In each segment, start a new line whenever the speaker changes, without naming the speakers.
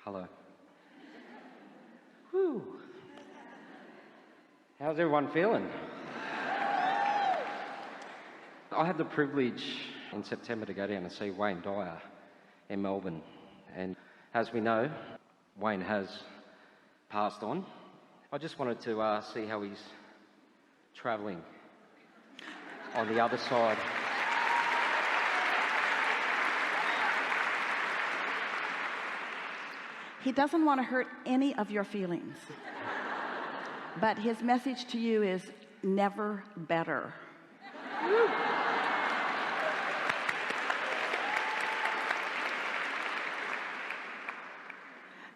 Hello. Whew. How's everyone feeling? I had the privilege in September to go down and see Wayne Dyer in Melbourne, and as we know, Wayne has passed on. I just wanted to see how he's travelling on the other side.
He doesn't want to hurt any of your feelings, but his message to you is never better.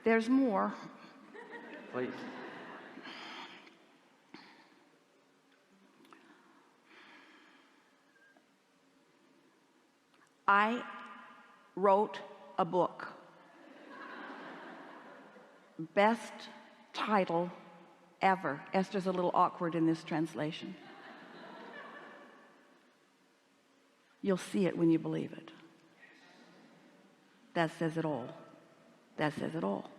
There's more.
Please.
I wrote a book. Best title ever. Esther's a little awkward in this translation. You'll see it when you believe it. That says it all. That says it all.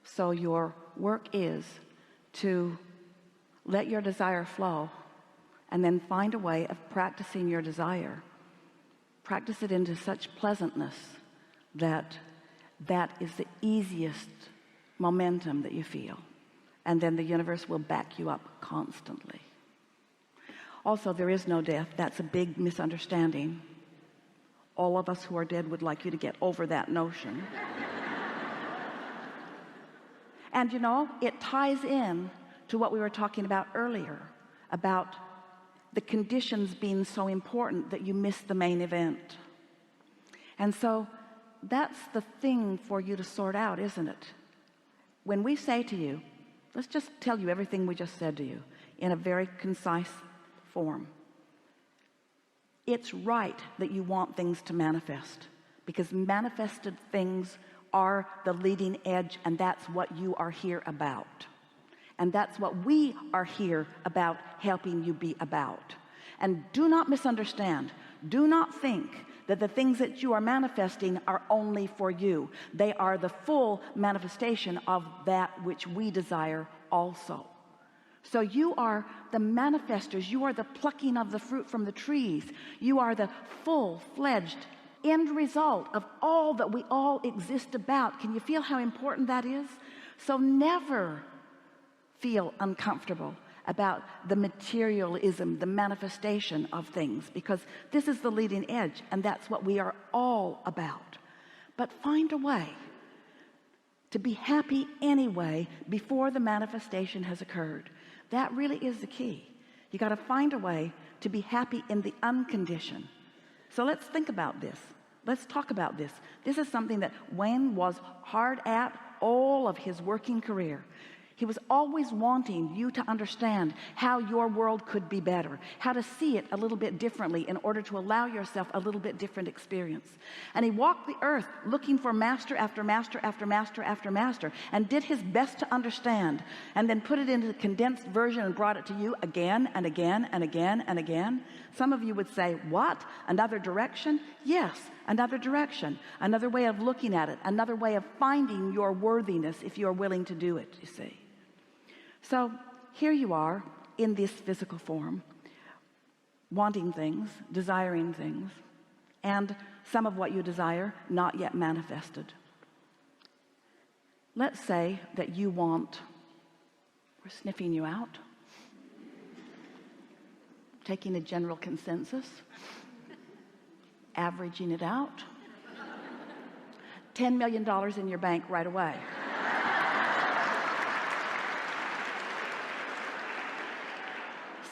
So your work is to let your desire flow and then find a way of practicing your desire. Practice it into such pleasantness that that is the easiest momentum that you feel, and then the universe will back you up constantly. Also, there is no death. That's a big misunderstanding. All of us who are dead would like you to get over that notion. And you know, it ties in to what we were talking about earlier, about the conditions being so important that you miss the main event. And so that's the thing for you to sort out, isn't it? When we say to you, let's just tell you everything we just said to you in a very concise form. It's right that you want things to manifest, because manifested things are the leading edge, and that's what you are here about. And that's what we are here about, helping you be about. And do not misunderstand. Do not think that the things that you are manifesting are only for you. They are the full manifestation of that which we desire also. So you are the manifestors. You are the plucking of the fruit from the trees. You are the full-fledged end result of all that we all exist about. Can you feel how important that is? So never feel uncomfortable about the materialism, the manifestation of things, because this is the leading edge, and that's what we are all about. But find a way to be happy anyway before the manifestation has occurred. That really is the key. You got to find a way to be happy in the unconditioned. So let's think about this. Let's talk about this. This is something that Wayne was hard at all of his working career. He was always wanting you to understand how your world could be better, how to see it a little bit differently in order to allow yourself a little bit different experience. And he walked the earth looking for master after master after master after master, and did his best to understand, and then put it into the condensed version and brought it to you again and again and again and again. Some of you would say, what? Another direction? Yes, another direction, another way of looking at it, another way of finding your worthiness if you're willing to do it, you see. So here you are in this physical form, wanting things, desiring things, and some of what you desire not yet manifested. Let's say that you want, we're sniffing you out, taking a general consensus, averaging it out, $10 million in your bank right away.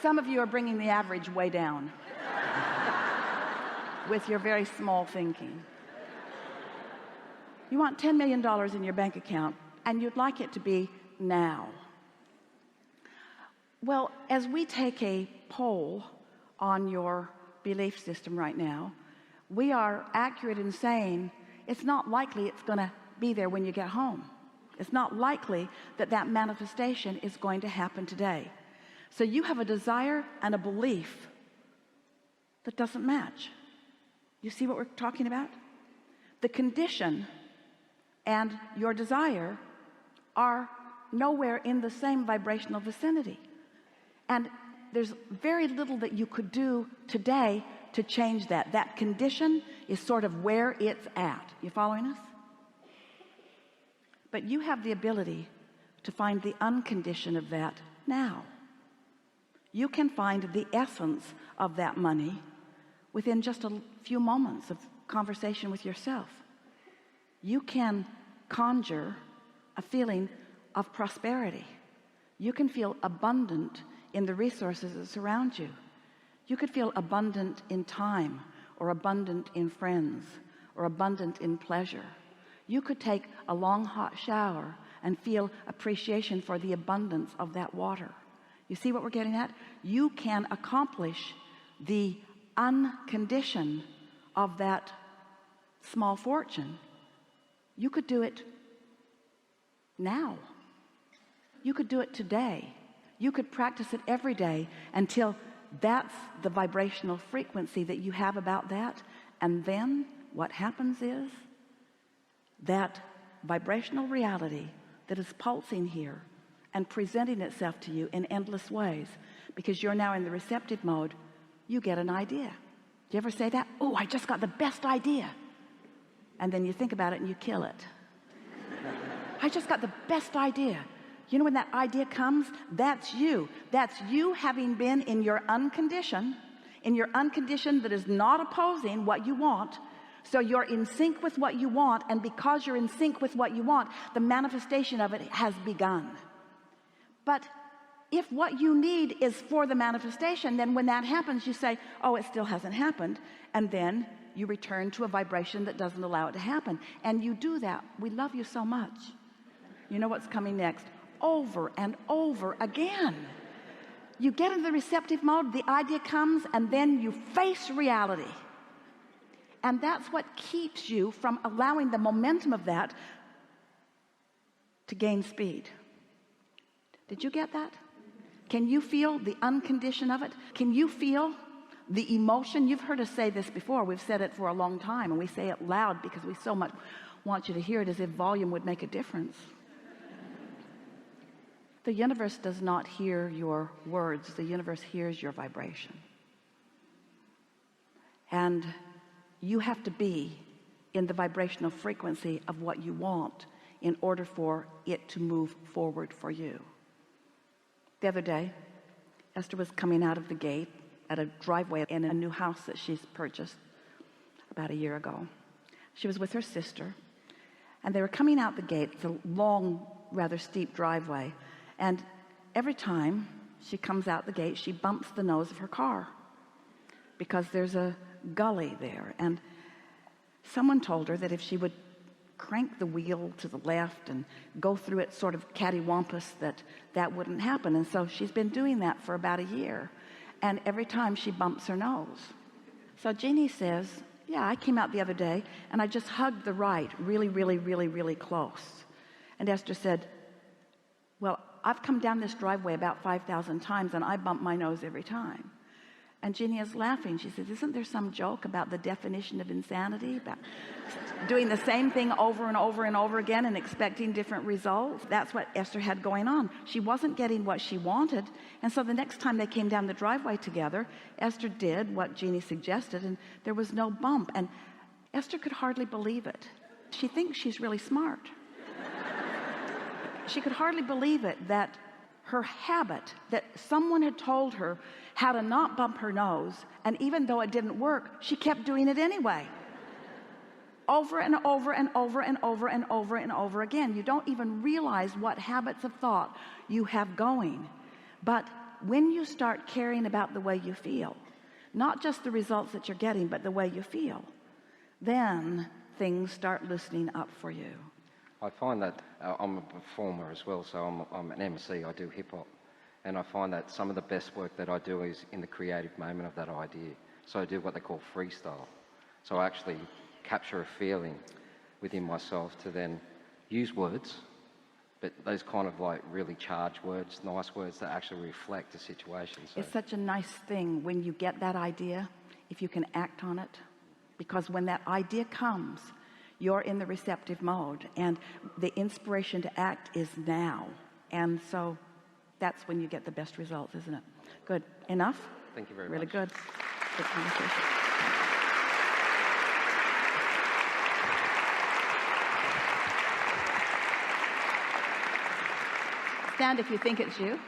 Some of you are bringing the average way down with your very small thinking. You want $10 million in your bank account, and you'd like it to be now. Well, as we take a poll on your belief system right now, we are accurate in saying it's not likely it's going to be there when you get home. It's not likely that that manifestation is going to happen today. So you have a desire and a belief that doesn't match. You see what we're talking about? The condition and your desire are nowhere in the same vibrational vicinity. And there's very little that you could do today to change that. That condition is sort of where it's at. You following us? But you have the ability to find the unconditioned of that now. You can find the essence of that money within just a few moments of conversation with yourself. You can conjure a feeling of prosperity. You can feel abundant in the resources that surround you. You could feel abundant in time, or abundant in friends, or abundant in pleasure. You could take a long hot shower and feel appreciation for the abundance of that water. You see what we're getting at? You can accomplish the uncondition of that small fortune. You could do it now. You could do it today. You could practice it every day until that's the vibrational frequency that you have about that. And then what happens is that vibrational reality that is pulsing here and presenting itself to you in endless ways, because you're now in the receptive mode, you get an idea. Do you ever say that? Oh, I just got the best idea. And then you think about it and you kill it. I just got the best idea. You know, when that idea comes, that's you. That's you having been in your unconditioned that is not opposing what you want. So you're in sync with what you want, and because you're in sync with what you want, the manifestation of it has begun. But if what you need is for the manifestation, then when that happens, you say, oh, it still hasn't happened. And then you return to a vibration that doesn't allow it to happen. And you do that. We love you so much. You know what's coming next? Over and over again. You get into the receptive mode, the idea comes, and then you face reality. And that's what keeps you from allowing the momentum of that to gain speed. Did you get that? Can you feel the unconditioned of it? Can you feel the emotion? You've heard us say this before. We've said it for a long time, and we say it loud because we so much want you to hear it, as if volume would make a difference. The universe does not hear your words. The universe hears your vibration. And you have to be in the vibrational frequency of what you want in order for it to move forward for you. The other day, Esther was coming out of the gate at a driveway in a new house that she's purchased about a year ago. She was with her sister, and they were coming out the gate. It's a long, rather steep driveway. And every time she comes out the gate, she bumps the nose of her car because there's a gully there. And someone told her that if she would crank the wheel to the left and go through it sort of cattywampus, that wouldn't happen. And so she's been doing that for about a year. And every time she bumps her nose. So Jeannie says, yeah, I came out the other day and I just hugged the right really, really, really, really close. And Esther said, well, I've come down this driveway about 5,000 times and I bump my nose every time. And Jeannie is laughing. She says, isn't there some joke about the definition of insanity, about doing the same thing over and over and over again and expecting different results? That's what Esther had going on. She wasn't getting what she wanted. And so the next time they came down the driveway together, Esther did what Jeannie suggested, and there was no bump. And Esther could hardly believe it. She thinks she's really smart. She could hardly believe it, that her habit, that someone had told her how to not bump her nose, and even though it didn't work, she kept doing it anyway. Over and over and over and over and over and over again. You don't even realize what habits of thought you have going. But when you start caring about the way you feel, not just the results that you're getting, but the way you feel, then things start loosening up for you.
I find that I'm a performer as well, so I'm an MC. I do hip-hop. And I find that some of the best work that I do is in the creative moment of that idea. So I do what they call freestyle. So I actually capture a feeling within myself to then use words, but those kind of like really charged words, nice words that actually reflect the situation. So
it's such a nice thing when you get that idea, if you can act on it. Because when that idea comes, you're in the receptive mode, and the inspiration to act is now. And so that's when you get the best results, isn't it? Good. Enough?
Thank you very
Really
much.
good. Good conversation. Stand if you think it's you.